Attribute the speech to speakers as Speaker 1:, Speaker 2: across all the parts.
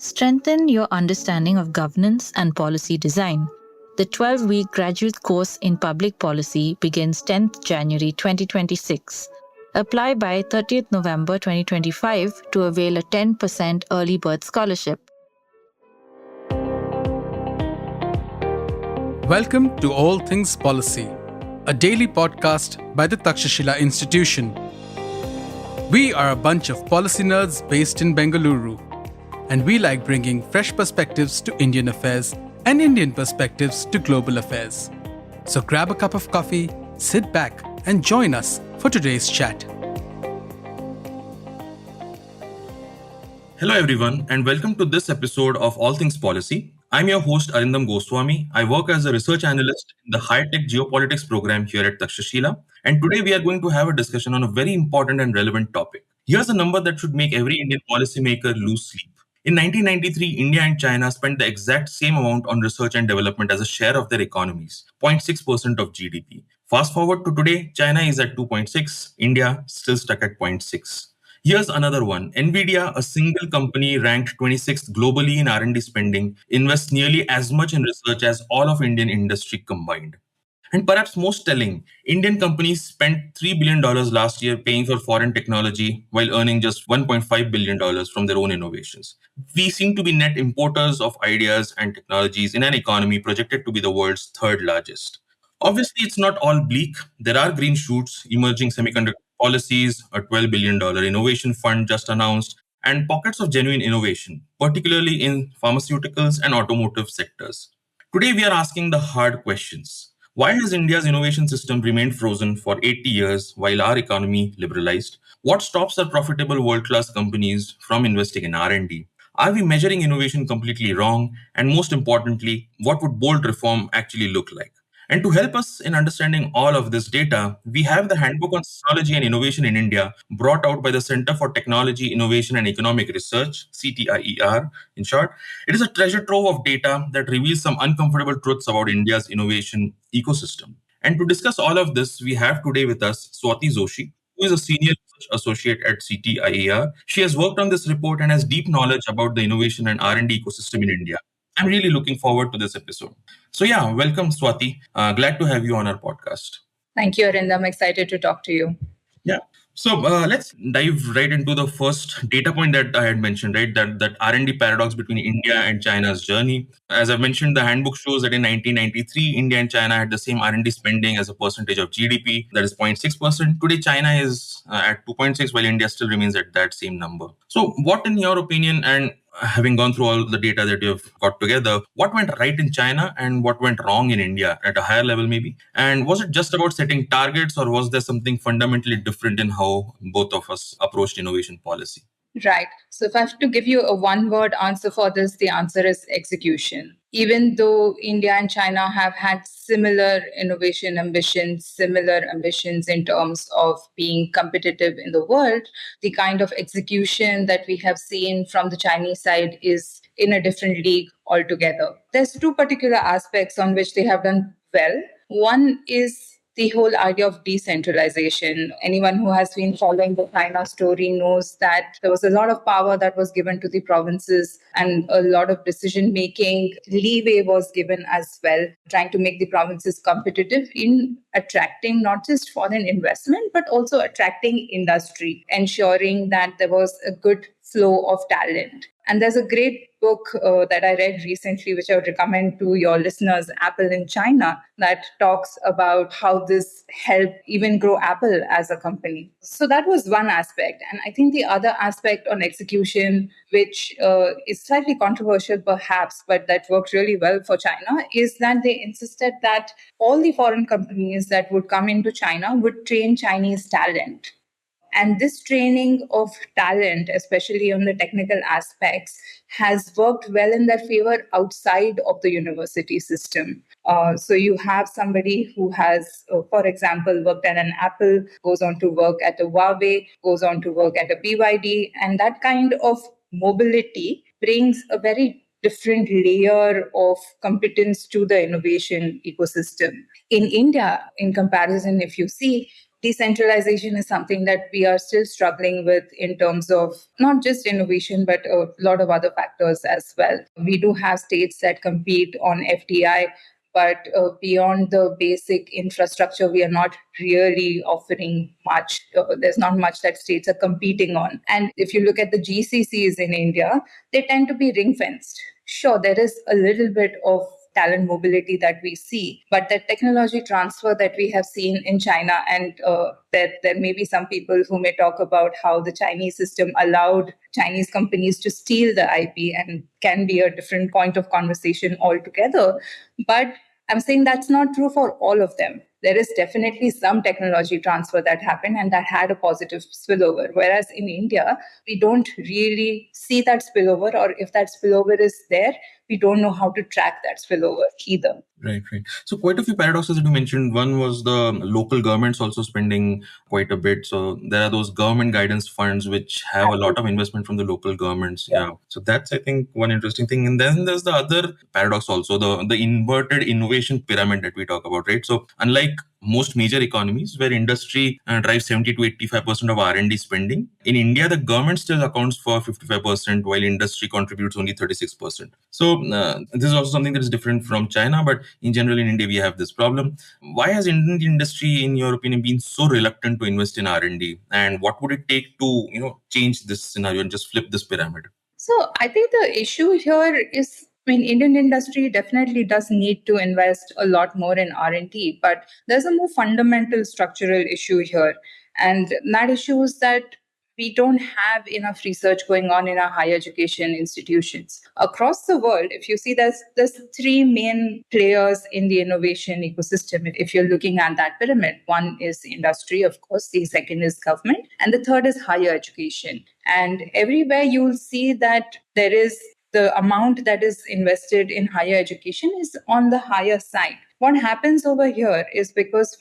Speaker 1: Strengthen your understanding of governance and policy design. The 12-week graduate course in public policy begins 10th January 2026. Apply by 30th November 2025 to avail a 10% early bird scholarship.
Speaker 2: Welcome to All Things Policy, a daily podcast by the Takshashila Institution. We are a bunch of policy nerds based in Bengaluru, and we like bringing fresh perspectives to Indian affairs and Indian perspectives to global affairs. So grab a cup of coffee, sit back, and join us for today's chat.
Speaker 3: Hello, everyone, and welcome to this episode of All Things Policy. I'm your host, Arindam Goswami. I work as a research analyst in the high-tech geopolitics program here at Takshashila. And today we are going to have a discussion on a very important and relevant topic. Here's a number that should make every Indian policymaker lose sleep. In 1993, India and China spent the exact same amount on research and development as a share of their economies, 0.6% of GDP. Fast forward to today, China is at 2.6, India still stuck at 0.6. Here's another one. Nvidia, a single company ranked 26th globally in R&D spending, invests nearly as much in research as all of Indian industry combined. And perhaps most telling, Indian companies spent $3 billion last year paying for foreign technology while earning just $1.5 billion from their own innovations. We seem to be net importers of ideas and technologies in an economy projected to be the world's third largest. Obviously, it's not all bleak. There are green shoots, emerging semiconductor policies, a $12 billion innovation fund just announced, and pockets of genuine innovation, particularly in pharmaceuticals and automotive sectors. Today, we are asking the hard questions. Why has India's innovation system remained frozen for 80 years while our economy liberalized? What stops our profitable world-class companies from investing in R&D? Are we measuring innovation completely wrong? And most importantly, what would bold reform actually look like? And to help us in understanding all of this data, we have the Handbook on Technology and Innovation in India, brought out by the Center for Technology, Innovation and Economic Research, CTIER in short. It is a treasure trove of data that reveals some uncomfortable truths about India's innovation ecosystem. And to discuss all of this, we have today with us Swati Joshi, who is a senior research associate at CTIER. She has worked on this report and has deep knowledge about the innovation and R&D ecosystem in India. I'm really looking forward to this episode. So welcome, Swati. Glad to have you on our podcast.
Speaker 4: Thank you, Arindam. I'm excited to talk to you.
Speaker 3: Yeah. So let's dive right into the first data point that I had mentioned, right? That R&D paradox between India and China's journey. As I've mentioned, the handbook shows that in 1993, India and China had the same R&D spending as a percentage of GDP, that is 0.6%. Today, China is at 2.6, while India still remains at that same number. So what, in your opinion, and having gone through all the data that you've got together, what went right in China and what went wrong in India at a higher level maybe? And was it just about setting targets, or was there something fundamentally different in how both of us approached innovation policy?
Speaker 4: Right. So if I have to give you a one-word answer for this, the answer is execution. Even though India and China have had similar innovation ambitions, similar ambitions in terms of being competitive in the world, the kind of execution that we have seen from the Chinese side is in a different league altogether. There's two particular aspects on which they have done well. One is the whole idea of decentralization. Anyone who has been following the China story knows that there was a lot of power that was given to the provinces and a lot of decision-making leeway was given as well, trying to make the provinces competitive in attracting not just foreign investment, but also attracting industry, ensuring that there was a good flow of talent. And there's a great book that I read recently, which I would recommend to your listeners, Apple in China, that talks about how this helped even grow Apple as a company. So that was one aspect. And I think the other aspect on execution, which is slightly controversial perhaps, but that worked really well for China, is that they insisted that all the foreign companies that would come into China would train Chinese talent. And this training of talent, especially on the technical aspects, has worked well in their favor outside of the university system. So you have somebody who has, for example, worked at an Apple, goes on to work at a Huawei, goes on to work at a BYD, and that kind of mobility brings a very different layer of competence to the innovation ecosystem. In India, in comparison, if you see, Decentralization is something that we are still struggling with in terms of not just innovation, but a lot of other factors as well. We do have states that compete on FDI, but beyond the basic infrastructure, we are not really offering much. There's not much that states are competing on. And if you look at the GCCs in India, they tend to be ring fenced. Sure, there is a little bit of talent mobility that we see, but the technology transfer that we have seen in China, and there may be some people who may talk about how the Chinese system allowed Chinese companies to steal the IP, and can be a different point of conversation altogether. But I'm saying that's not true for all of them. There is definitely some technology transfer that happened and that had a positive spillover. Whereas in India, we don't really see that spillover, or if that spillover is there, we don't know how to track that spillover either.
Speaker 3: Right. So quite a few paradoxes that you mentioned. One was the local governments also spending quite a bit. So there are those government guidance funds which have a lot of investment from the local governments. Yeah. So that's, I think, one interesting thing. And then there's the other paradox also, the inverted innovation pyramid that we talk about, right? So unlike most major economies where industry drives 70 to 85% of R&D spending, in India, the government still accounts for 55%, while industry contributes only 36%. So this is also something that is different from China, but in general, in India, we have this problem. Why has Indian industry, in your opinion, been so reluctant to invest in R&D? And what would it take to, change this scenario and just flip this pyramid?
Speaker 4: So I think the issue here is, Indian industry definitely does need to invest a lot more in R&D, but there's a more fundamental structural issue here. And that issue is that we don't have enough research going on in our higher education institutions. Across the world, if you see, there's three main players in the innovation ecosystem. If you're looking at that pyramid, one is industry, of course, the second is government, and the third is higher education. And everywhere you'll see that there is the amount that is invested in higher education is on the higher side. What happens over here is because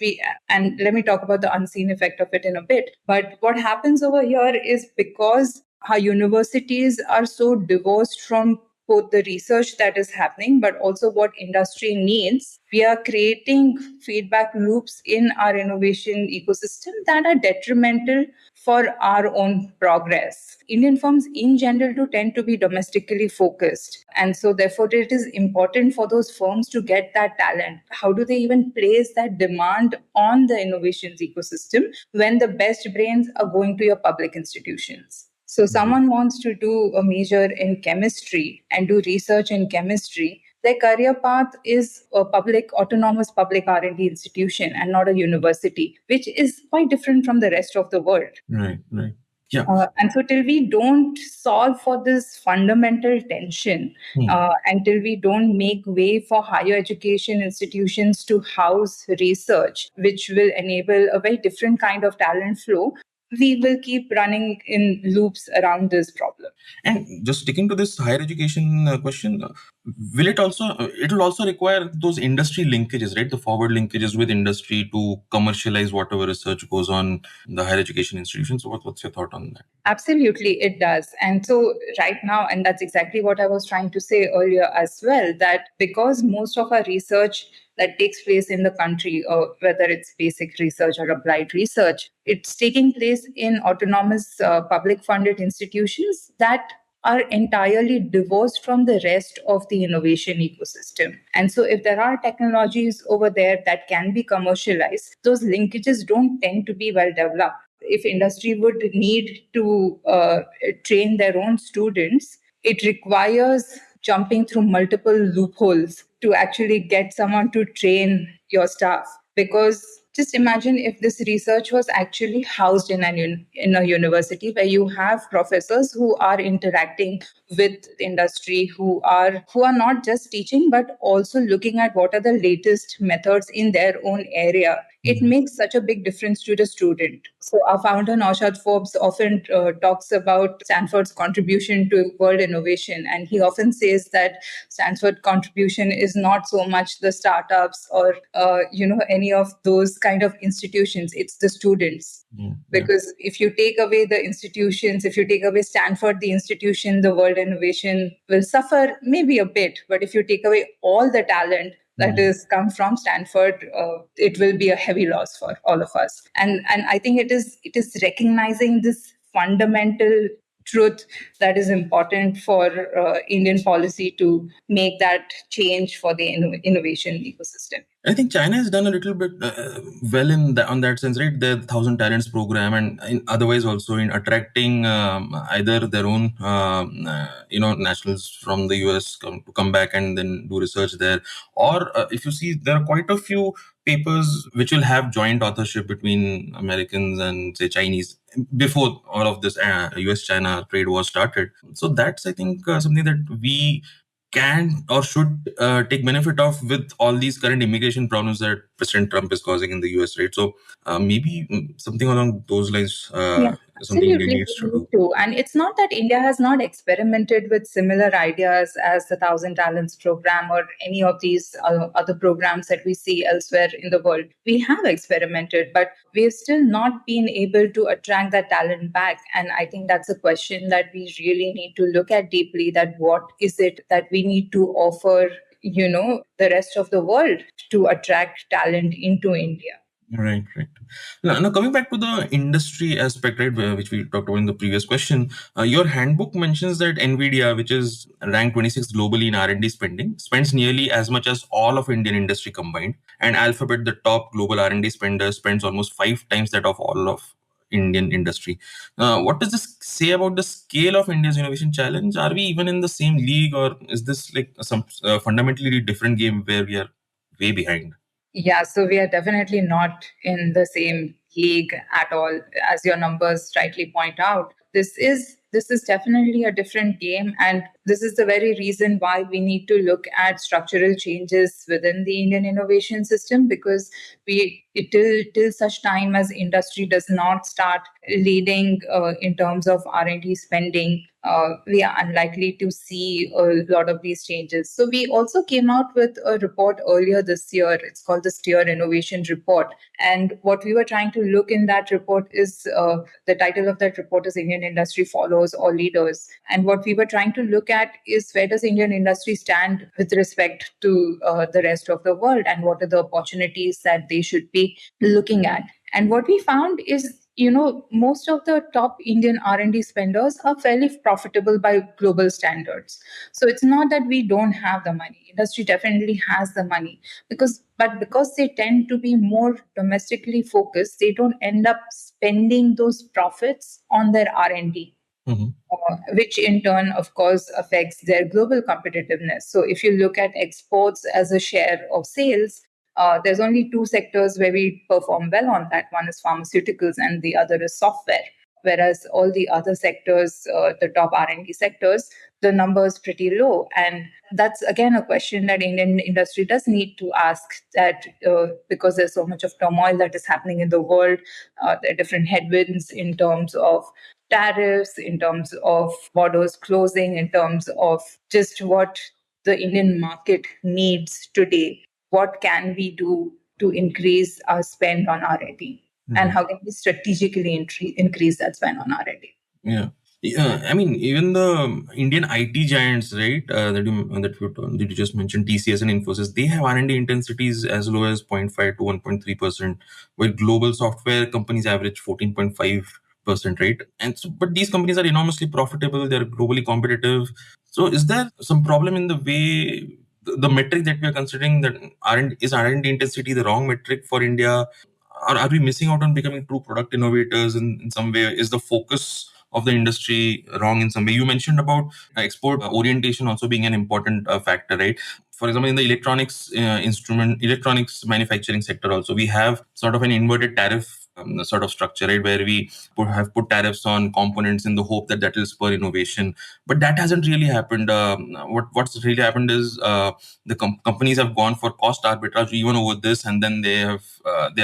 Speaker 4: and let me talk about the unseen effect of it in a bit, but what happens over here is because our universities are so divorced from both the research that is happening, but also what industry needs, we are creating feedback loops in our innovation ecosystem that are detrimental for our own progress. Indian firms in general do tend to be domestically focused. And so therefore it is important for those firms to get that talent. How do they even place that demand on the innovations ecosystem when the best brains are going to your public institutions? So someone wants to do a major in chemistry and do research in chemistry. Their career path is a autonomous public R&D institution and not a university, which is quite different from the rest of the world.
Speaker 3: Right. Yeah.
Speaker 4: And so till we don't solve for this fundamental tension, until we don't make way for higher education institutions to house research, which will enable a very different kind of talent flow, we will keep running in loops around this problem.
Speaker 3: And just sticking to this higher education question, will it'll also require those industry linkages, right? The forward linkages with industry to commercialize whatever research goes on in the higher education institutions. So what's your thought on that?
Speaker 4: Absolutely, it does. And so right now, and that's exactly what I was trying to say earlier as well, that because most of our research that takes place in the country, or whether it's basic research or applied research, it's taking place in autonomous public funded institutions that are entirely divorced from the rest of the innovation ecosystem. And so if there are technologies over there that can be commercialized, those linkages don't tend to be well developed. If industry would need to train their own students, it requires jumping through multiple loopholes to actually get someone to train your staff. Because just imagine if this research was actually housed in a university where you have professors who are interacting with industry, who are not just teaching, but also looking at what are the latest methods in their own area. It makes such a big difference to the student. So our founder, Naushad Forbes, often talks about Stanford's contribution to world innovation. And he often says that Stanford contribution is not so much the startups or, any of those kind of institutions. It's the students. Because if you take away the institutions, if you take away Stanford, the institution, the world innovation will suffer maybe a bit. But if you take away all the talent, that is come from Stanford, it will be a heavy loss for all of us. And I think it is recognizing this fundamental truth that is important for Indian policy to make that change for the innovation ecosystem.
Speaker 3: I think China has done a little bit well on that sense, right? The Thousand Talents program, and otherwise also in attracting either their own, nationals from the US to come back and then do research there, or if you see, there are quite a few papers which will have joint authorship between Americans and say Chinese before all of this US-China trade war started. So that's, I think, something that we can or should take benefit of with all these current immigration problems that President Trump is causing in the US, right? So maybe something along those lines
Speaker 4: Yeah,
Speaker 3: is something India
Speaker 4: absolutely.
Speaker 3: needs to
Speaker 4: We need
Speaker 3: do.
Speaker 4: to. And it's not that India has not experimented with similar ideas as the Thousand Talents program or any of these other programs that we see elsewhere in the world. We have experimented, but we've still not been able to attract that talent back. And I think that's a question that we really need to look at deeply, that what is it that we need to offer, the rest of the world to attract talent into India.
Speaker 3: Right. Now, coming back to the industry aspect, right, which we talked about in the previous question, your handbook mentions that Nvidia, which is ranked 26th globally in R&D spending, spends nearly as much as all of Indian industry combined, and Alphabet, the top global R&D spender, spends almost 5 times that of all of Indian industry. What does this say about the scale of India's innovation challenge? Are we even in the same league, or is this like some fundamentally different game where we are way behind?
Speaker 4: Yeah, so we are definitely not in the same league at all, as your numbers rightly point out. This is definitely a different game, and this is the very reason why we need to look at structural changes within the Indian innovation system, because till such time as industry does not start leading in terms of R&D spending, we are unlikely to see a lot of these changes. So we also came out with a report earlier this year. It's called the Steer Innovation Report. And what we were trying to look in that report is, the title of that report is Indian Industry Follows or Leaders. And what we were trying to look at is, where does Indian industry stand with respect to the rest of the world, and what are the opportunities that they should be looking at. And what we found is, most of the top Indian R&D spenders are fairly profitable by global standards. So it's not that we don't have the money. Industry definitely has the money, because they tend to be more domestically focused, they don't end up spending those profits on their R&D. Which in turn, of course, affects their global competitiveness. So if you look at exports as a share of sales, there's only two sectors where we perform well on that. One is pharmaceuticals and the other is software. Whereas all the other sectors, the top R&D sectors, the number is pretty low. And that's, again, a question that Indian industry does need to ask, that because there's so much of turmoil that is happening in the world, there are different headwinds in terms of tariffs, in terms of borders closing, in terms of just what the Indian market needs today. What can we do to increase our spend on R&D? And how can we strategically increase that spend on R&D?
Speaker 3: Yeah. I mean, even the Indian IT giants, right? That you just mentioned, TCS and Infosys, they have R&D intensities as low as 0.5 to 1.3%, while global software companies average 14.5%, right? And so, but these companies are enormously profitable. They're globally competitive. So, is there some problem in the way the metric that we are considering, that R&D intensity the wrong metric for India? Are we missing out on becoming true product innovators in some way? Is the focus of the industry wrong in some way? You mentioned about export orientation also being an important factor, right? For example, in the electronics manufacturing sector also, we have sort of an inverted tariff sort of structure, right, where we have put tariffs on components in the hope that that will spur innovation, but that hasn't really happened. What's really happened is the companies have gone for cost arbitrage even over this, and then they are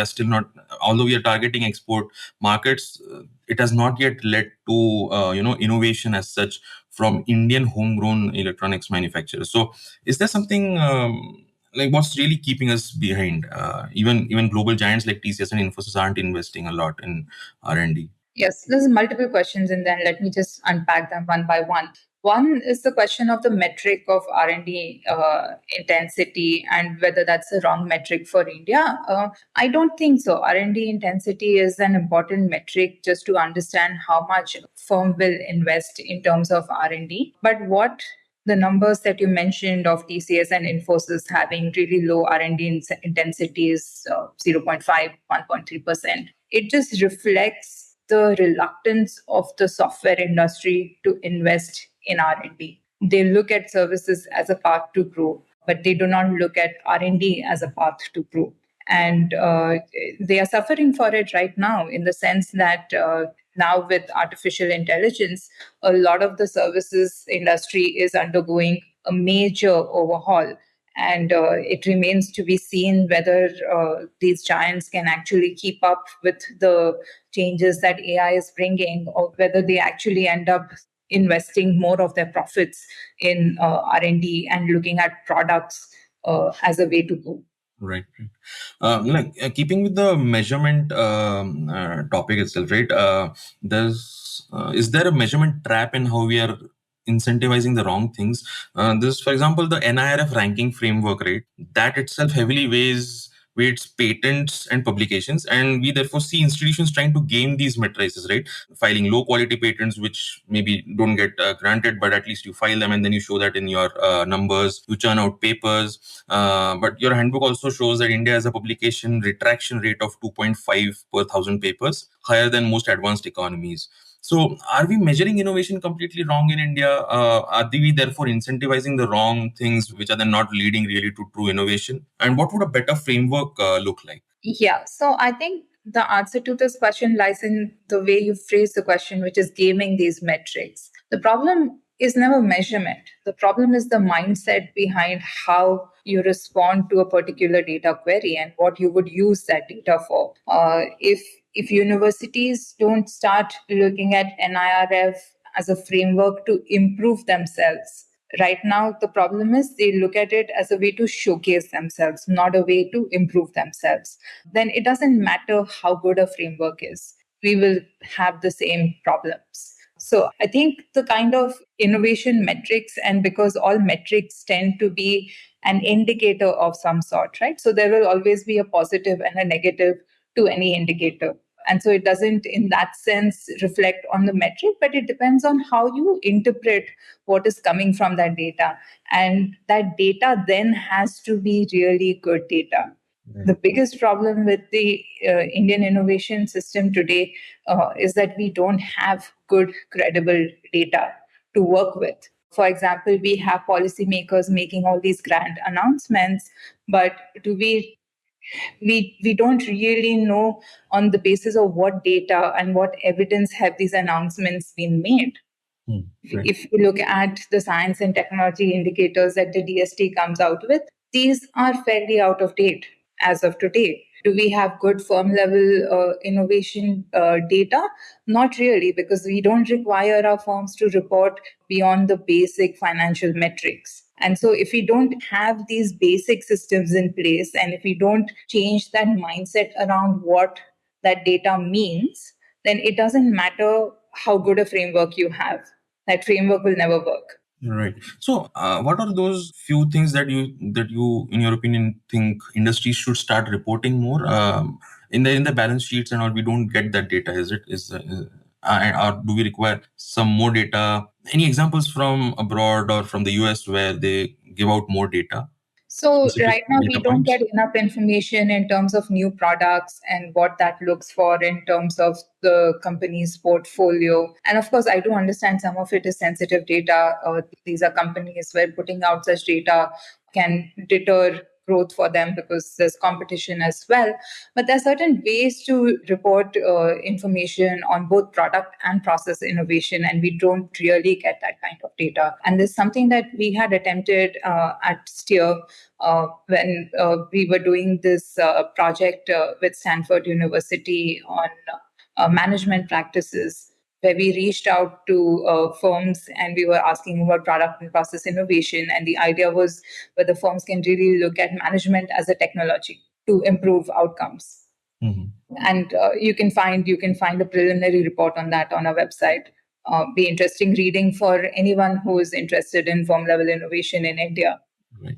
Speaker 3: still not. Although we are targeting export markets, it has not yet led to innovation as such from Indian homegrown electronics manufacturers. So, is there something? Like, what's really keeping us behind? Even global giants like TCS and Infosys aren't investing a lot in R&D.
Speaker 4: Yes, there's multiple questions, and then let me just unpack them one by one. One is the question of the metric of R&D intensity and whether that's the wrong metric for India. I don't think so. R&D intensity is an important metric just to understand how much a firm will invest in terms of R&D. But what the numbers that you mentioned of TCS and Infosys having really low R&D intensity is 0.5, 1.3%. It just reflects the reluctance of the software industry to invest in R&D. They look at services as a path to grow, but they do not look at R&D as a path to grow. And they are suffering for it right now in the sense that now with artificial intelligence, a lot of the services industry is undergoing a major overhaul. And it remains to be seen whether these giants can actually keep up with the changes that AI is bringing, or whether they actually end up investing more of their profits in R&D and looking at products as a way to go.
Speaker 3: Right. Keeping with the measurement topic itself, right? Is there a measurement trap in how we are incentivizing the wrong things? This, for example, the NIRF ranking framework, right? That itself heavily weights patents and publications, and we therefore see institutions trying to game these matrices, right? Filing low quality patents which maybe don't get granted, but at least you file them and then you show that in your numbers. You churn out papers, but your handbook also shows that India has a publication retraction rate of 2.5 per thousand papers, higher than most advanced economies. So are we measuring innovation completely wrong in India? Are we therefore incentivizing the wrong things which are then not leading really to true innovation? And what would a better framework look like?
Speaker 4: Yeah, so I think the answer to this question lies in the way you phrase the question, which is gaming these metrics. The problem is never measurement. The problem is the mindset behind how you respond to a particular data query and what you would use that data for. If universities don't start looking at NIRF as a framework to improve themselves, right now the problem is they look at it as a way to showcase themselves, not a way to improve themselves. Then it doesn't matter how good a framework is, we will have the same problems. So I think the kind of innovation metrics, and because all metrics tend to be an indicator of some sort, right? So there will always be a positive and a negative to any indicator. And so it doesn't, in that sense, reflect on the metric, but it depends on how you interpret what is coming from that data. And that data then has to be really good data. The biggest problem with the Indian innovation system today is that we don't have good, credible data to work with. For example, we have policymakers making all these grand announcements, but do we don't really know on the basis of what data and what evidence have these announcements been made. Right. If you look at the science and technology indicators that the DST comes out with, these are fairly out of date as of today. Do we have good firm level innovation data? Not really, because we don't require our firms to report beyond the basic financial metrics. And so if we don't have these basic systems in place, and if we don't change that mindset around what that data means, then it doesn't matter how good a framework you have. That framework will never work.
Speaker 3: Right. So, what are those few things that you, in your opinion, think industries should start reporting more in the balance sheets and all? We don't get that data. Or do we require some more data? Any examples from abroad or from the US where they give out more data?
Speaker 4: So right now we don't get enough information in terms of new products and what that looks for in terms of the company's portfolio. And of course, I do understand some of it is sensitive data. These are companies where putting out such data can deter growth for them because there's competition as well. But there are certain ways to report information on both product and process innovation, and we don't really get that kind of data. And there's something that we had attempted at Steer when we were doing this project with Stanford University on management practices, where we reached out to firms and we were asking about product and process innovation. And the idea was whether firms can really look at management as a technology to improve outcomes. Mm-hmm. And you can find a preliminary report on that on our website. be interesting reading for anyone who is interested in firm level innovation in India.
Speaker 3: Right.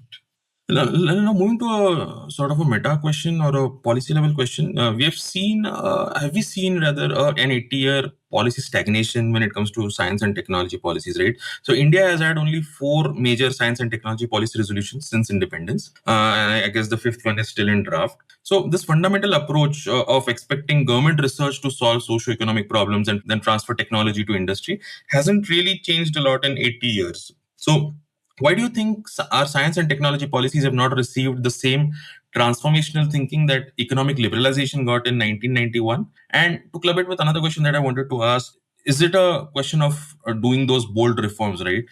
Speaker 3: Now, moving to a sort of a meta question or a policy level question, have we seen rather an 80-year policy stagnation when it comes to science and technology policies, right? So India has had only 4 major science and technology policy resolutions since independence. And I guess the 5th one is still in draft. So this fundamental approach of expecting government research to solve socio-economic problems and then transfer technology to industry hasn't really changed a lot in 80 years. So why do you think our science and technology policies have not received the same transformational thinking that economic liberalization got in 1991? And to club it with another question that I wanted to ask, is it a question of doing those bold reforms, right?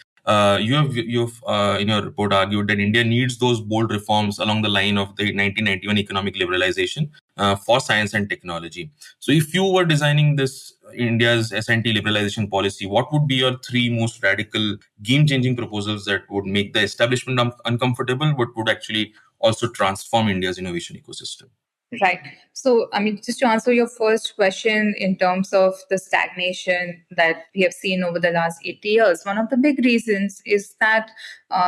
Speaker 3: You've in your report argued that India needs those bold reforms along the line of the 1991 economic liberalization for science and technology. So, if you were designing this India's S&T liberalization policy, what would be your 3 most radical, game-changing proposals that would make the establishment uncomfortable, but would actually also transform India's innovation ecosystem?
Speaker 4: Right. So, just to answer your first question in terms of the stagnation that we have seen over the last 80 years, one of the big reasons is that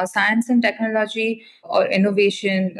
Speaker 4: science and technology or innovation,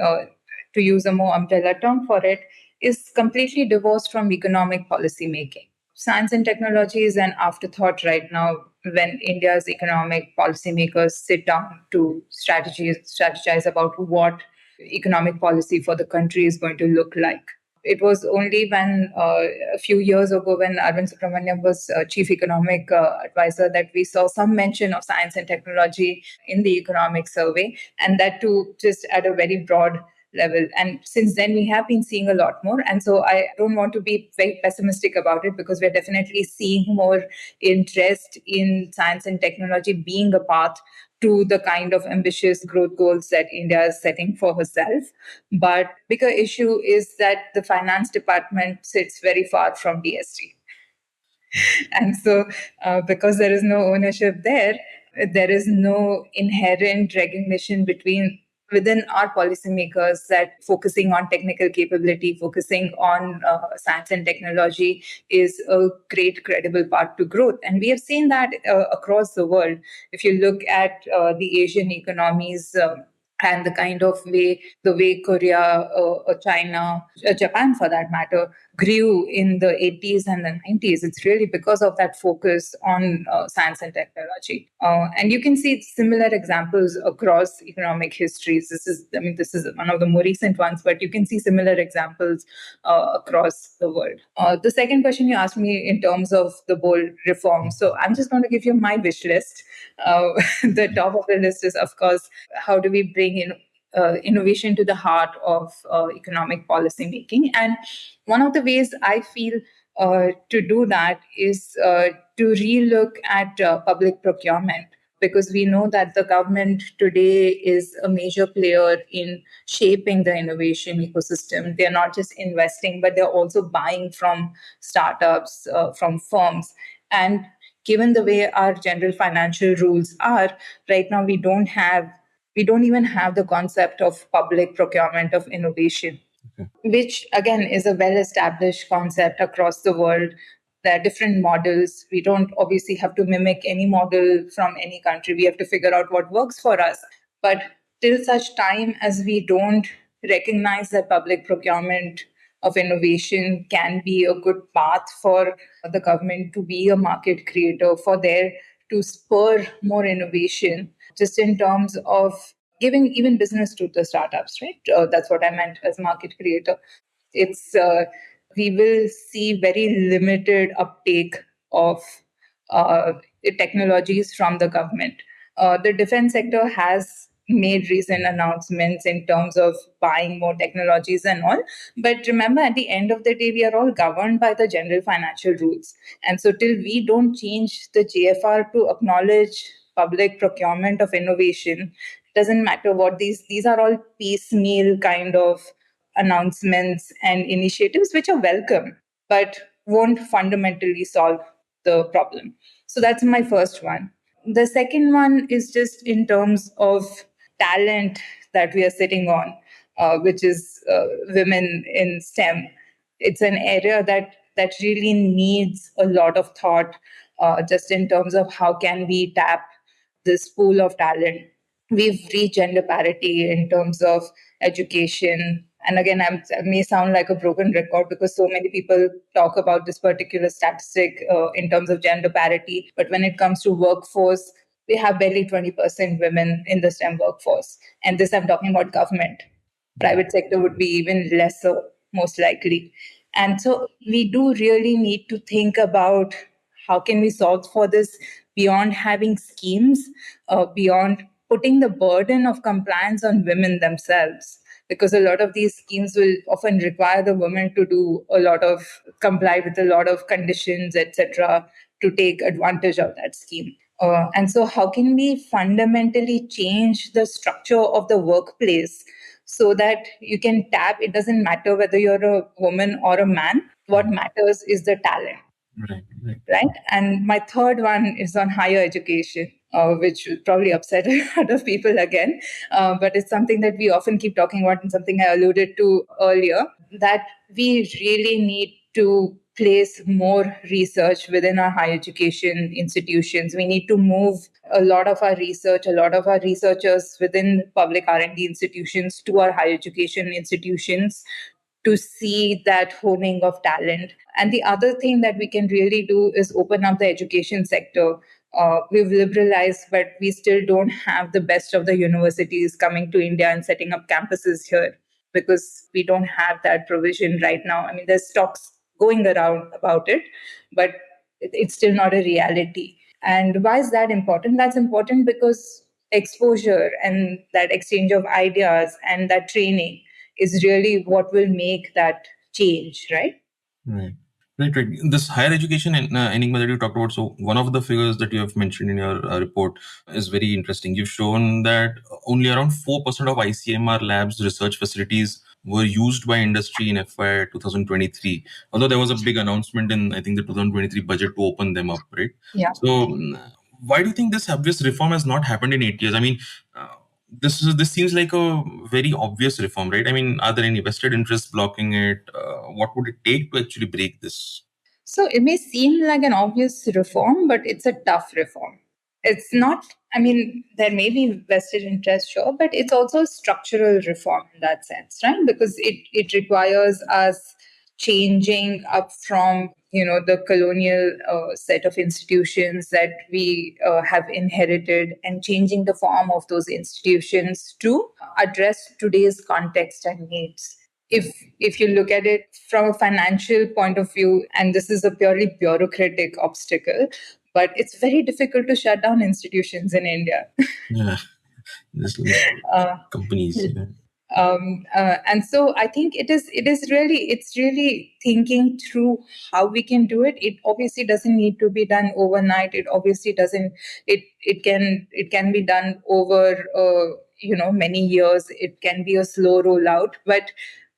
Speaker 4: to use a more umbrella term for it, is completely divorced from economic policy making. Science and technology is an afterthought right now when India's economic policymakers sit down to strategize about what economic policy for the country is going to look like. It was only when a few years ago, when Arvind Subramaniam was chief economic advisor, that we saw some mention of science and technology in the economic survey, and that too just at a very broad level. And since then, we have been seeing a lot more. And so I don't want to be very pessimistic about it, because we're definitely seeing more interest in science and technology being a path to the kind of ambitious growth goals that India is setting for herself. But bigger issue is that the finance department sits very far from DST. And so because there is no ownership there is no inherent recognition within our policymakers that focusing on technical capability, focusing on science and technology is a great credible path to growth. And we have seen that across the world. If you look at the Asian economies, and the kind of the way Korea, China, Japan for that matter, grew in the 80s and the 90s, it's really because of that focus on science and technology. And you can see similar examples across economic histories. This is one of the more recent ones, but you can see similar examples across the world. The second question you asked me in terms of the bold reform. So I'm just going to give you my wish list. The top of the list is, of course, how do we bring in innovation to the heart of economic policy making? And one of the ways I feel to do that is to relook at public procurement, because we know that the government today is a major player in shaping the innovation ecosystem. They're not just investing, but they're also buying from startups, from firms. And given the way our general financial rules are, right now we don't even have the concept of public procurement of innovation, which again is a well-established concept across the world. There are different models. We don't obviously have to mimic any model from any country. We have to figure out what works for us. But till such time as we don't recognize that public procurement of innovation can be a good path for the government to be a market creator, for there to spur more innovation, just in terms of giving even business to the startups, right? That's what I meant as market creator. It's we will see very limited uptake of technologies from the government. The defense sector has made recent announcements in terms of buying more technologies and all. But remember, at the end of the day, we are all governed by the general financial rules. And so till we don't change the JFR to acknowledge public procurement of innovation, it doesn't matter what these are all piecemeal kind of announcements and initiatives, which are welcome, but won't fundamentally solve the problem. So that's my first one. The second one is just in terms of talent that we are sitting on, which is women in STEM. It's an area that really needs a lot of thought, just in terms of how can we tap this pool of talent. We've reached gender parity in terms of education. And again, I may sound like a broken record because so many people talk about this particular statistic in terms of gender parity. But when it comes to workforce, we have barely 20% women in the STEM workforce. And this I'm talking about government. Private sector would be even lesser, most likely. And so we do really need to think about how can we solve for this beyond having schemes, beyond putting the burden of compliance on women themselves, because a lot of these schemes will often require the women to do a lot of comply with a lot of conditions, etc., to take advantage of that scheme. And so how can we fundamentally change the structure of the workplace so that you can tap? It doesn't matter whether you're a woman or a man. What matters is the talent. Right. And my third one is on higher education, which will probably upset a lot of people again. But it's something that we often keep talking about and something I alluded to earlier, that we really need to place more research within our higher education institutions. We need to move a lot of our research, a lot of our researchers within public R&D institutions to our higher education institutions to see that honing of talent. And the other thing that we can really do is open up the education sector. We've liberalized, but we still don't have the best of the universities coming to India and setting up campuses here because we don't have that provision right now. I mean, there's talks going around about it, but it's still not a reality. And why is that important? That's important because exposure and that exchange of ideas and that training is really what will make that change, right?
Speaker 3: Right. Right. This higher education enigma that you talked about. So one of the figures that you have mentioned in your report is very interesting. You've shown that only around 4% of ICMR labs research facilities were used by industry in FY 2023. Although there was a big announcement in, I think, the 2023 budget to open them up, right?
Speaker 4: Yeah.
Speaker 3: So why do you think this reform has not happened in 8 years? I mean, this seems like a very obvious reform, right? I mean, are there any vested interests blocking it? What would it take to actually break this?
Speaker 4: So it may seem like an obvious reform, but it's a tough reform. It's not, I mean, there may be vested interest, sure, but it's also a structural reform in that sense, right? Because it requires us changing up from the colonial set of institutions that we have inherited and changing the form of those institutions to address today's context and needs. If you look at it from a financial point of view, and this is a purely bureaucratic obstacle, but it's very difficult to shut down institutions in India.
Speaker 3: Yeah, just like companies. Yeah.
Speaker 4: And so I think it's really thinking through how we can do it. It obviously doesn't need to be done overnight. It obviously doesn't. It can be done over many years. It can be a slow rollout, but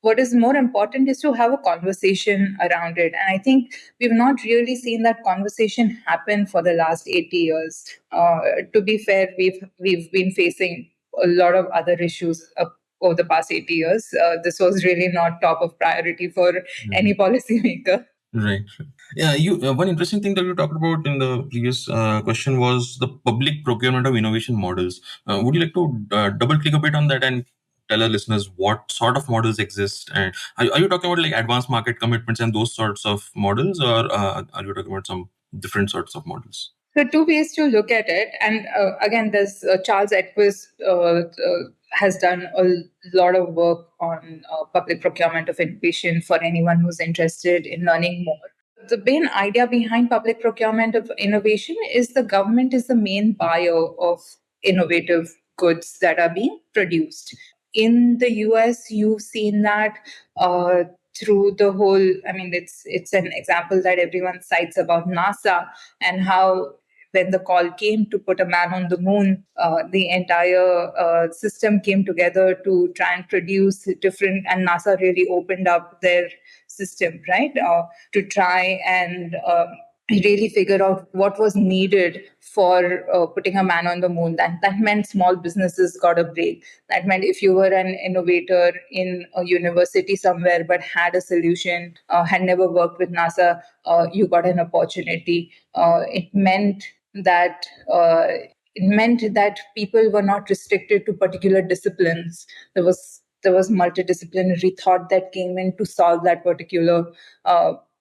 Speaker 4: what is more important is to have a conversation around it. And I think we've not really seen that conversation happen for the last 80 years. To be fair, we've been facing a lot of other issues over the past 80 years. This was really not top of priority for any policymaker.
Speaker 3: Right. Yeah. One interesting thing that you talked about in the previous question was the public procurement of innovation models. Would you like to double click a bit on that and tell our listeners what sort of models exist? And are you talking about like advanced market commitments and those sorts of models, or are you talking about some different sorts of models?
Speaker 4: So two ways to look at it. And again, there's Charles Equus has done a lot of work on public procurement of innovation for anyone who's interested in learning more. The main idea behind public procurement of innovation is the government is the main buyer of innovative goods that are being produced. In the US, you've seen that through the whole, I mean, it's an example that everyone cites about NASA and how when the call came to put a man on the moon, the entire system came together to try and produce different, and NASA really opened up their system, right, to try and really figure out what was needed for putting a man on the moon. That meant small businesses got a break. That meant if you were an innovator in a university somewhere but had a solution, had never worked with NASA, you got an opportunity. That it meant that people were not restricted to particular disciplines. There was multidisciplinary thought that came in to solve that particular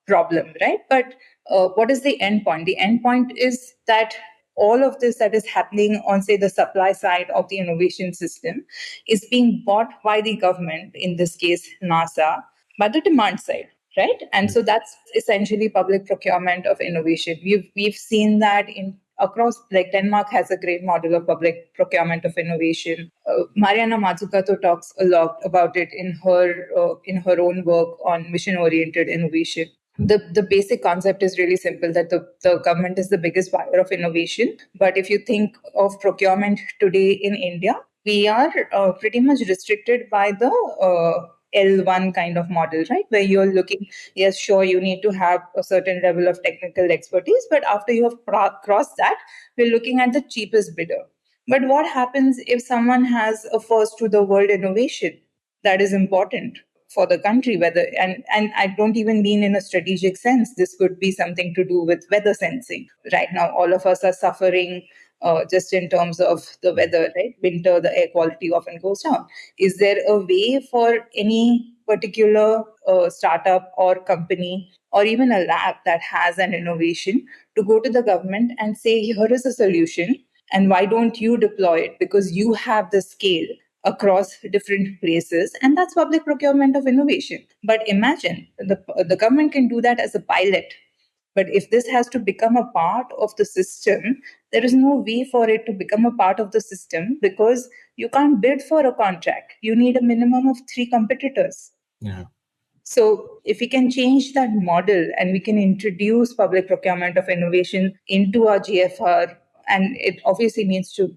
Speaker 4: problem, right? But what is the end point? The end point is that all of this that is happening on, say, the supply side of the innovation system is being bought by the government, in this case, NASA, by the demand side. Right. And so that's essentially public procurement of innovation. We've seen that in across, like Denmark has a great model of public procurement of innovation. Mariana Mazzucato talks a lot about it in her own work on mission oriented innovation. The basic concept is really simple, that the government is the biggest buyer of innovation. But if you think of procurement today in India, we are pretty much restricted by the L1 kind of model, right? Where you're looking, yes, sure, you need to have a certain level of technical expertise, but after you have crossed that, we're looking at the cheapest bidder. But what happens if someone has a first to the world innovation that is important for the country, whether and I don't even mean in a strategic sense. This could be something to do with weather sensing. Right now, all of us are suffering just in terms of the weather, right? Winter, the air quality often goes down. Is there a way for any particular startup or company or even a lab that has an innovation to go to the government and say, here is a solution, and why don't you deploy it? Because you have the scale across different places, and that's public procurement of innovation. But imagine the government can do that as a pilot, but if this has to become a part of the system, there is no way for it to become a part of the system, because you can't bid for a contract. You need a minimum of 3 competitors.
Speaker 3: Yeah.
Speaker 4: So if we can change that model and we can introduce public procurement of innovation into our GFR, and it obviously needs to,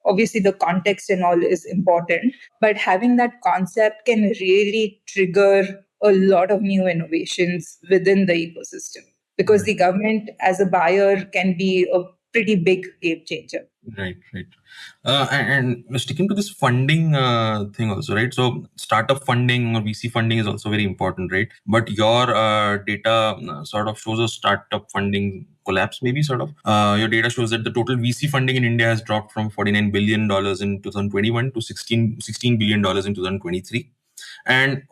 Speaker 4: obviously the context and all is important, but having that concept can really trigger a lot of new innovations within the ecosystem, because the government as a buyer can be a pretty big game changer.
Speaker 3: Right, right. And sticking to this funding thing also, right? So startup funding or VC funding is also very important, right? But your data sort of shows a startup funding collapse, maybe sort of. Your data shows that the total VC funding in India has dropped from $49 billion in 2021 to $16 billion in 2023. And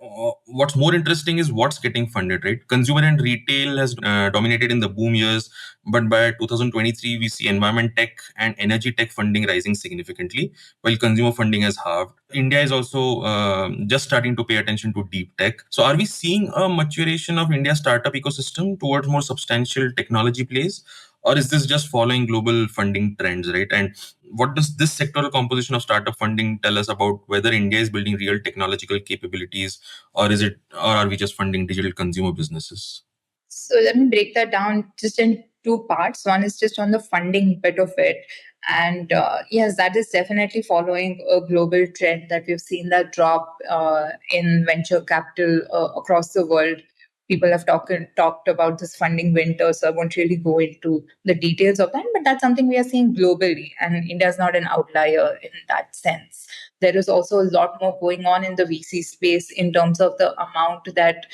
Speaker 3: what's more interesting is what's getting funded, right? Consumer and retail has dominated in the boom years, but by 2023, we see environment tech and energy tech funding rising significantly, while consumer funding has halved. India is also just starting to pay attention to deep tech. So, are we seeing a maturation of India's startup ecosystem towards more substantial technology plays? Or is this just following global funding trends, right? And what does this sectoral composition of startup funding tell us about whether India is building real technological capabilities, or are we just funding digital consumer businesses?
Speaker 4: So let me break that down just in 2 parts. One is just on the funding bit of it. And yes, that is definitely following a global trend that we've seen that drop in venture capital across the world. People have talked about this funding winter, so I won't really go into the details of that, but that's something we are seeing globally, and India is not an outlier in that sense. There is also a lot more going on in the VC space in terms of the amount that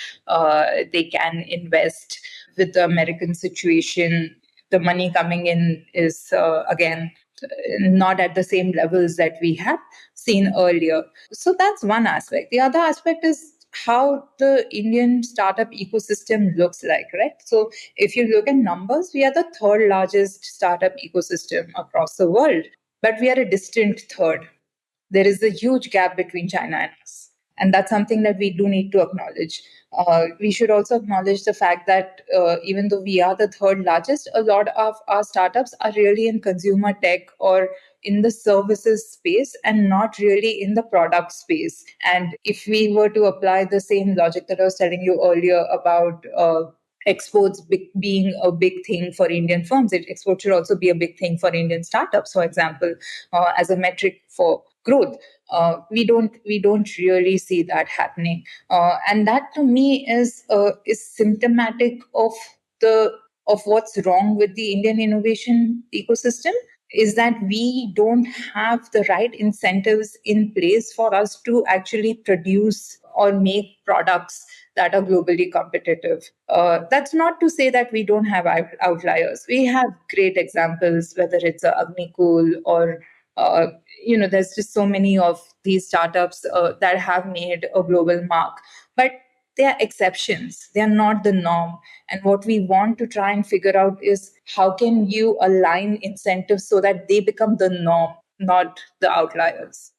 Speaker 4: they can invest. With the American situation, the money coming in is again not at the same levels that we have seen earlier. So that's one aspect. The other aspect is how the Indian startup ecosystem looks like, right? So if you look at numbers, we are the third largest startup ecosystem across the world, but we are a distant third. There is a huge gap between China and us. And that's something that we do need to acknowledge. We should also acknowledge the fact that even though we are the third largest, a lot of our startups are really in consumer tech or in the services space and not really in the product space. And if we were to apply the same logic that I was telling you earlier about exports being a big thing for Indian firms, export should also be a big thing for Indian startups, for example, as a metric for growth. We don't really see that happening, and that to me is symptomatic of the of what's wrong with the Indian innovation ecosystem is that we don't have the right incentives in place for us to actually produce or make products that are globally competitive. That's not to say that we don't have outliers. We have great examples, whether it's a Agnikul or there's just so many of these startups that have made a global mark. But they are exceptions. They are not the norm. And what we want to try and figure out is how can you align incentives so that they become the norm, not the outliers.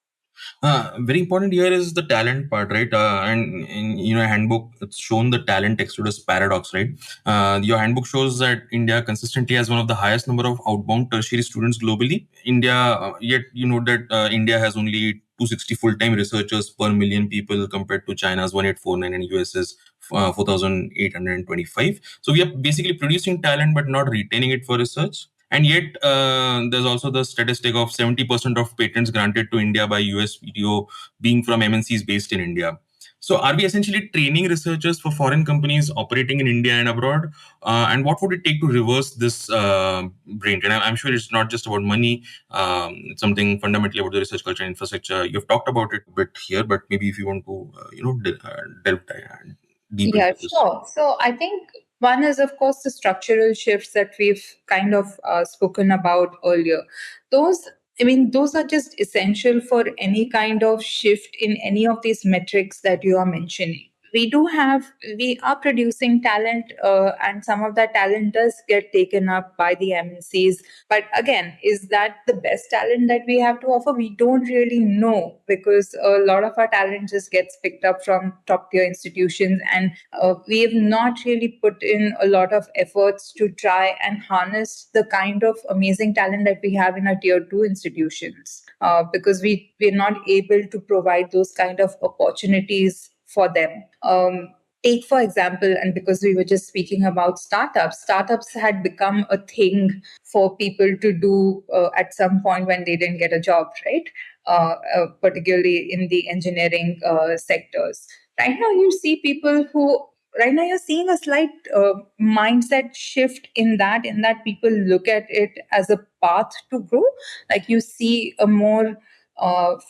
Speaker 3: Very important here is the talent part, right? And in handbook, it's shown the talent exodus paradox, right? Your handbook shows that India consistently has one of the highest number of outbound tertiary students globally. Yet you know that India has only 260 full-time researchers per million people compared to China's 1849 and US's 4,825. So we are basically producing talent but not retaining it for research. And yet, there's also the statistic of 70% of patents granted to India by US video being from MNCs based in India. So, are we essentially training researchers for foreign companies operating in India and abroad? And what would it take to reverse this brain drain? I'm sure it's not just about money. It's something fundamentally about the research culture and infrastructure. You've talked about it a bit here, but maybe if you want to, delve deep
Speaker 4: Yeah,
Speaker 3: into this.
Speaker 4: sure. So I think one is, of course, the structural shifts that we've kind of spoken about earlier. Those, those are just essential for any kind of shift in any of these metrics that you are mentioning. We are producing talent, and some of that talent does get taken up by the MNCs. But again, is that the best talent that we have to offer? We don't really know, because a lot of our talent just gets picked up from top tier institutions, and we have not really put in a lot of efforts to try and harness the kind of amazing talent that we have in our tier 2 institutions, because we're not able to provide those kind of opportunities for them. Take, for example, and because we were just speaking about startups had become a thing for people to do at some point when they didn't get a job, right? Particularly in the engineering sectors. Right now, you see people who, right now, you're seeing a slight mindset shift in that people look at it as a path to grow. Like, you see a more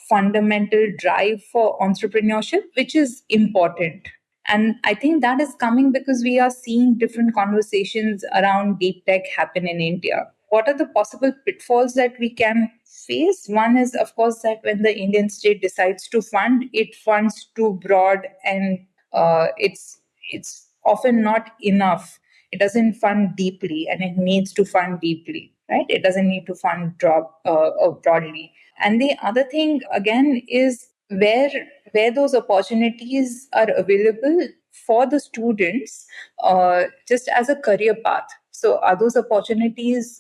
Speaker 4: fundamental drive for entrepreneurship, which is important. And I think that is coming because we are seeing different conversations around deep tech happen in India. What are the possible pitfalls that we can face? One is, of course, that when the Indian state decides to fund, it funds too broad, and it's often not enough. It doesn't fund deeply, and it needs to fund deeply, right? It doesn't need to fund broadly. And the other thing again is where those opportunities are available for the students, just as a career path. So are those opportunities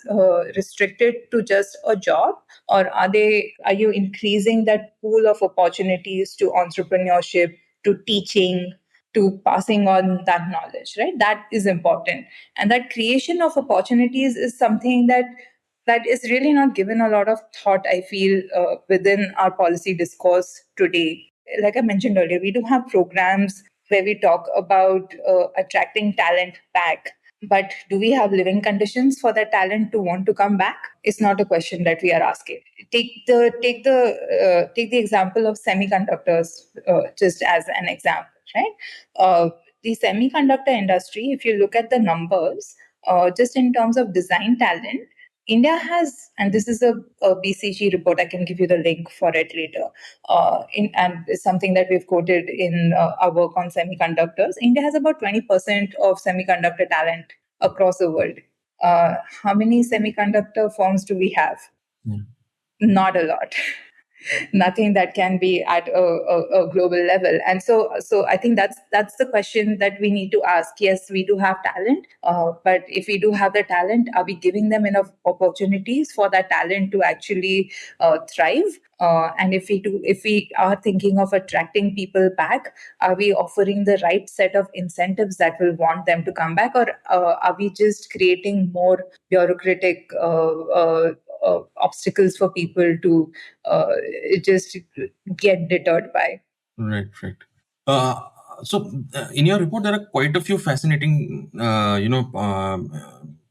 Speaker 4: restricted to just a job, or are you increasing that pool of opportunities to entrepreneurship, to teaching, to passing on that knowledge, right? That is important. And that creation of opportunities is something that is really not given a lot of thought, I feel, within our policy discourse today. Like I mentioned earlier, we do have programs where we talk about attracting talent back. But do we have living conditions for that talent to want to come back? It's not a question that we are asking. Take the example of semiconductors, just as an example, right? The semiconductor industry, if you look at the numbers, just in terms of design talent, India has, and this is a BCG report, I can give you the link for it later, and it's something that we've quoted in our work on semiconductors. India has about 20% of semiconductor talent across the world. How many semiconductor firms do we have?
Speaker 3: Yeah.
Speaker 4: Not a lot. Nothing that can be at a global level. And so I think that's the question that we need to ask. Yes, we do have talent, but if we do have the talent, are we giving them enough opportunities for that talent to actually thrive? And if we are thinking of attracting people back, are we offering the right set of incentives that will want them to come back, or are we just creating more bureaucratic obstacles for people to just get deterred by?
Speaker 3: Right, right. Uh, In your report, there are quite a few fascinating,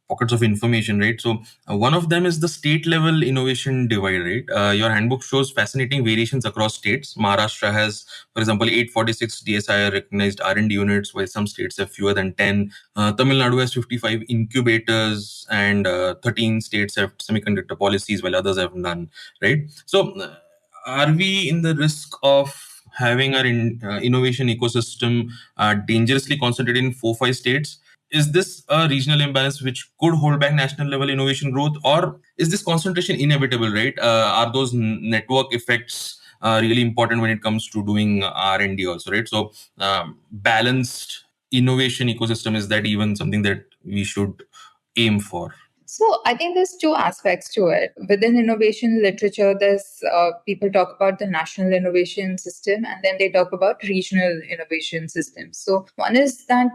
Speaker 3: pockets of information, right? So, one of them is the state level innovation divide, right? Your handbook shows fascinating variations across states. Maharashtra has, for example, 846 DSI recognized R&D units, while some states have fewer than 10. Tamil Nadu has 55 incubators, and 13 states have semiconductor policies, while others have none, right? So, are we in the risk of having our innovation ecosystem dangerously concentrated in 4 5 states? Is this a regional imbalance which could hold back national level innovation growth, or is this concentration inevitable, right? Are those network effects really important when it comes to doing R&D also, right? So balanced innovation ecosystem, is that even something that we should aim for?
Speaker 4: So I think there's two aspects to it. Within innovation literature, there's people talk about the national innovation system, and then they talk about regional innovation systems. So one is that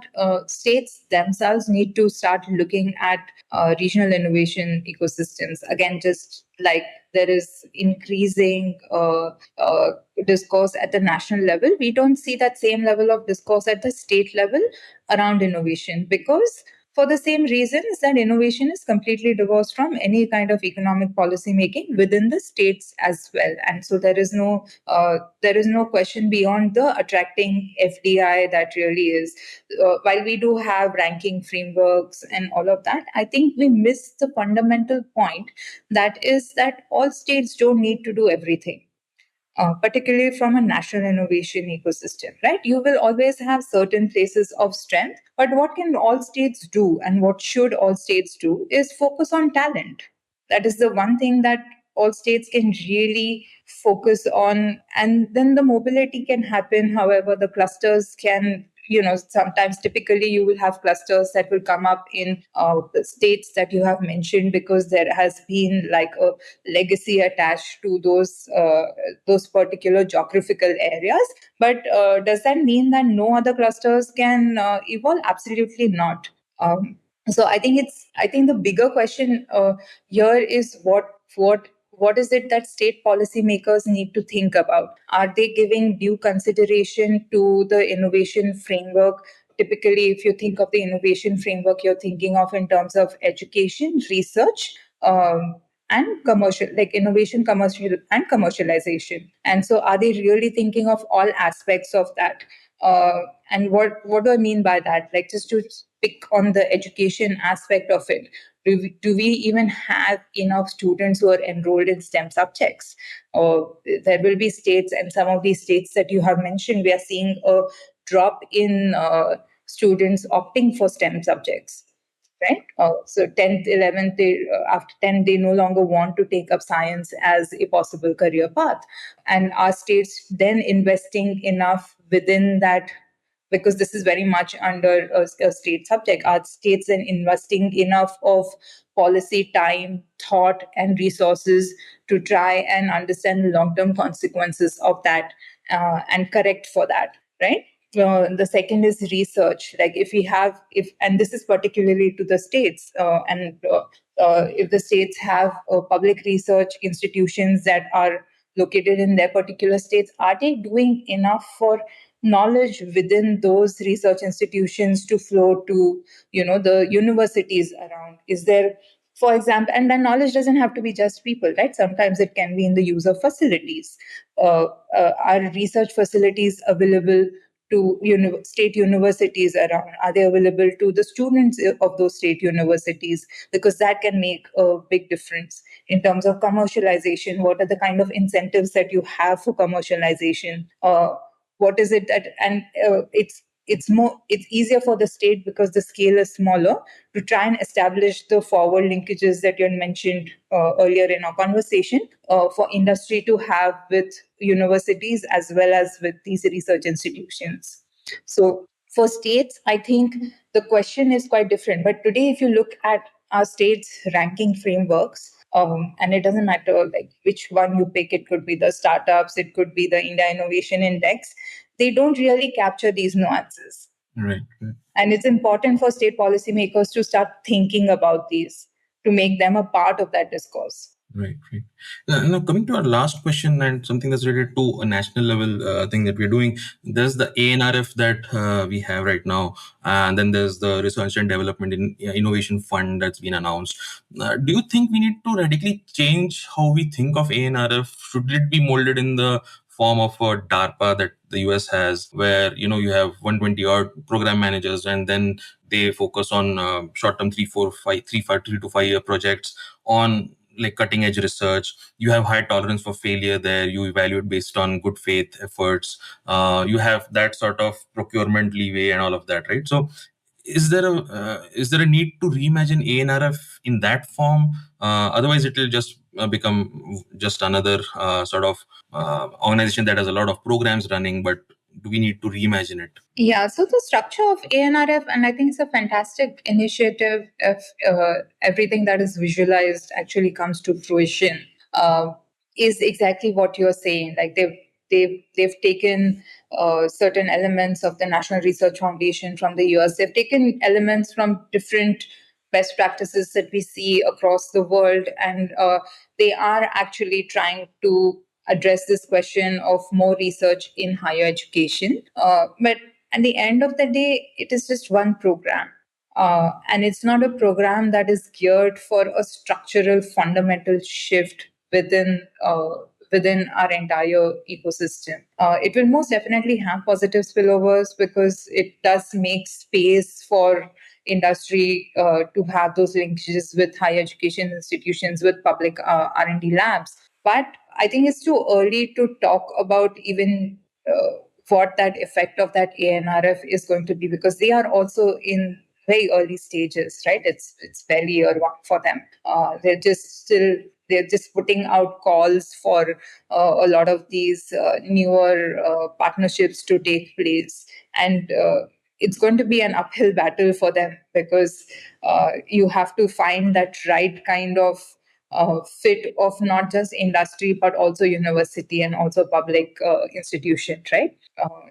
Speaker 4: states themselves need to start looking at regional innovation ecosystems. Again, just like there is increasing discourse at the national level, we don't see that same level of discourse at the state level around innovation, because for the same reasons that innovation is completely divorced from any kind of economic policy making within the states as well. And so there is no question beyond the attracting FDI that really is. While we do have ranking frameworks and all of that, I think we miss the fundamental point, that is that all states don't need to do everything. Particularly from a national innovation ecosystem, right? You will always have certain places of strength, but what can all states do and what should all states do is focus on talent. That is the one thing that all states can really focus on, and then the mobility can happen. However, the clusters can, sometimes typically you will have clusters that will come up in the states that you have mentioned, because there has been like a legacy attached to those particular geographical areas. But does that mean that no other clusters can evolve? Absolutely not. So I think the bigger question here is what is it that state policymakers need to think about? Are they giving due consideration to the innovation framework? Typically, if you think of the innovation framework, you're thinking of in terms of education, research, and commercial, like innovation, commercial, and commercialization. And so, are they really thinking of all aspects of that? And what do I mean by that? Like, just to pick on the education aspect of it, do we even have enough students who are enrolled in STEM subjects? Or there will be states, and some of these states that you have mentioned, we are seeing a drop in students opting for STEM subjects, right? So 10th, 11th, after 10, they no longer want to take up science as a possible career path. And are states then investing enough within that? Because this is very much under a state subject. Are states then investing enough of policy time, thought, and resources to try and understand the long-term consequences of that and correct for that, right? The second is research. Like and this is particularly to the states, if the states have public research institutions that are located in their particular states, are they doing enough for knowledge within those research institutions to flow to the universities around? Is there, for example, and then knowledge doesn't have to be just people, right? Sometimes it can be in the use of facilities. Are research facilities available to state universities around? Are they available to the students of those state universities? Because that can make a big difference in terms of commercialization. What are the kind of incentives that you have for commercialization? What is it that, and it's easier for the state because the scale is smaller to try and establish the forward linkages that you had mentioned earlier in our conversation, for industry to have with universities as well as with these research institutions. So for states, I think the question is quite different. But today, if you look at our states' ranking frameworks, and it doesn't matter like which one you pick, it could be the startups, it could be the India Innovation Index, they don't really capture these nuances.
Speaker 3: Right.
Speaker 4: And it's important for state policymakers to start thinking about these, to make them a part of that discourse.
Speaker 3: Right, right. Now, coming to our last question and something that's related to a national level thing that we're doing, there's the ANRF that we have right now, and then there's the Research and Development Innovation Fund that's been announced. Do you think we need to radically change how we think of ANRF? Should it be molded in the form of a DARPA that the US has, where you have 120 odd program managers, and then they focus on short-term 3 to 5 year projects on like cutting edge research. You have high tolerance for failure there. You evaluate based on good faith efforts. You have that sort of procurement leeway and all of that, right? So is there a need to reimagine ANRF in that form? Otherwise, it will just become just another sort of organization that has a lot of programs running. But do we need to reimagine it?
Speaker 4: Yeah, so the structure of ANRF, and I think it's a fantastic initiative if everything that is visualized actually comes to fruition, is exactly what you're saying. Like they've taken certain elements of the National Research Foundation from the US. They've taken elements from different best practices that we see across the world, and they are actually trying to address this question of more research in higher education. But at the end of the day, it is just one program. And it's not a program that is geared for a structural fundamental shift within our entire ecosystem. It will most definitely have positive spillovers because it does make space for industry to have those linkages with higher education institutions, with public R&D labs. But I think it's too early to talk about even what that effect of that ANRF is going to be, because they are also in very early stages, right? It's barely year one for them. They're just putting out calls for a lot of these newer partnerships to take place, and it's going to be an uphill battle for them because you have to find that right kind of fit of not just industry but also university and also public institution, right?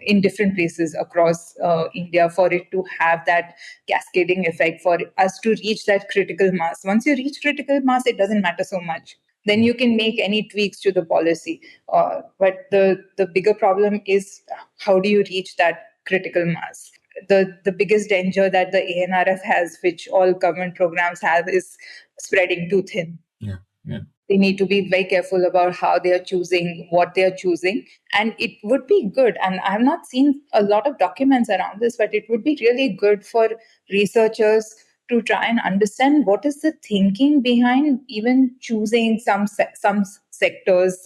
Speaker 4: In different places across India for it to have that cascading effect, for us to reach that critical mass. Once you reach critical mass, it doesn't matter so much. Then you can make any tweaks to the policy. But the bigger problem is, how do you reach that critical mass? The biggest danger that the ANRF has, which all government programs have, is spreading too thin.
Speaker 3: Yeah, yeah.
Speaker 4: They need to be very careful about how they are choosing, what they are choosing. And it would be good, and I have not seen a lot of documents around this, but it would be really good for researchers to try and understand what is the thinking behind even choosing some sectors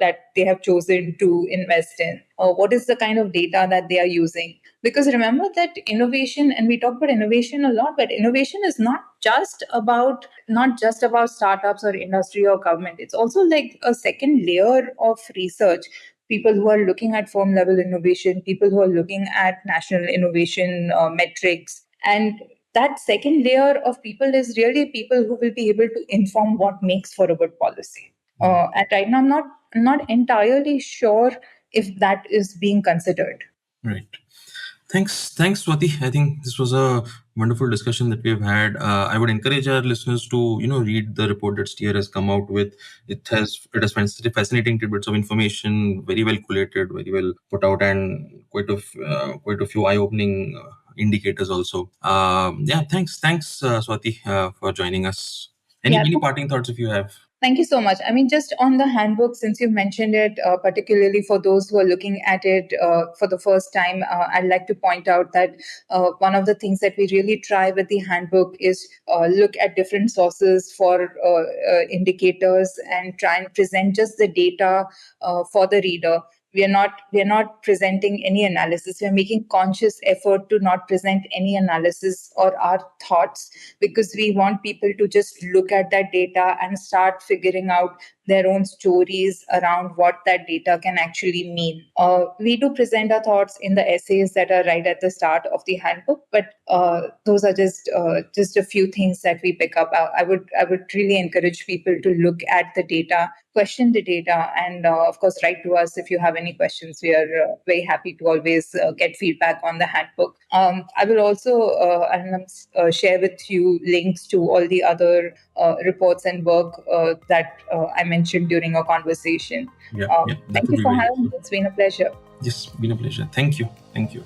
Speaker 4: that they have chosen to invest in. What is the kind of data that they are using? Because remember that innovation, and we talk about innovation a lot, but innovation is not just about startups or industry or government. It's also like a second layer of research. People who are looking at firm level innovation, people who are looking at national innovation metrics, and that second layer of people is really people who will be able to inform what makes for a good policy. And right now, I'm not entirely sure if that is being considered.
Speaker 3: Right. Thanks, Swati. I think this was a wonderful discussion that we've had. I would encourage our listeners to, read the report that Steer has come out with. It has fascinating tidbits of information, very well collated, very well put out, and quite a few eye-opening indicators also. Yeah, thanks, Swati, for joining us. Any parting thoughts if you have?
Speaker 4: Thank you so much. I mean, just on the handbook, since you mentioned it, particularly for those who are looking at it for the first time, I'd like to point out that one of the things that we really try with the handbook is look at different sources for indicators and try and present just the data for the reader. We are not presenting any analysis. We are making conscious effort to not present any analysis or our thoughts, because we want people to just look at that data and start figuring out their own stories around what that data can actually mean. We do present our thoughts in the essays that are right at the start of the handbook, but those are just a few things that we pick up. I would really encourage people to look at the data, question the data, and of course write to us if you have any questions. We are very happy to always get feedback on the handbook. I will also share with you links to all the other reports and work that I mentioned during our conversation. Thank you for having me. It's been a pleasure.
Speaker 3: Yes, been a pleasure. Thank you. Thank you.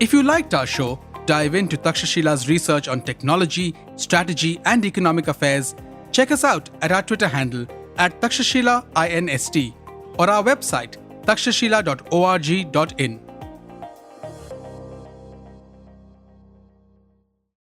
Speaker 2: If you liked our show, dive into Takshashila's research on technology, strategy, and economic affairs. Check us out at our Twitter handle @TakshashilaINST or our website takshashila.org.in.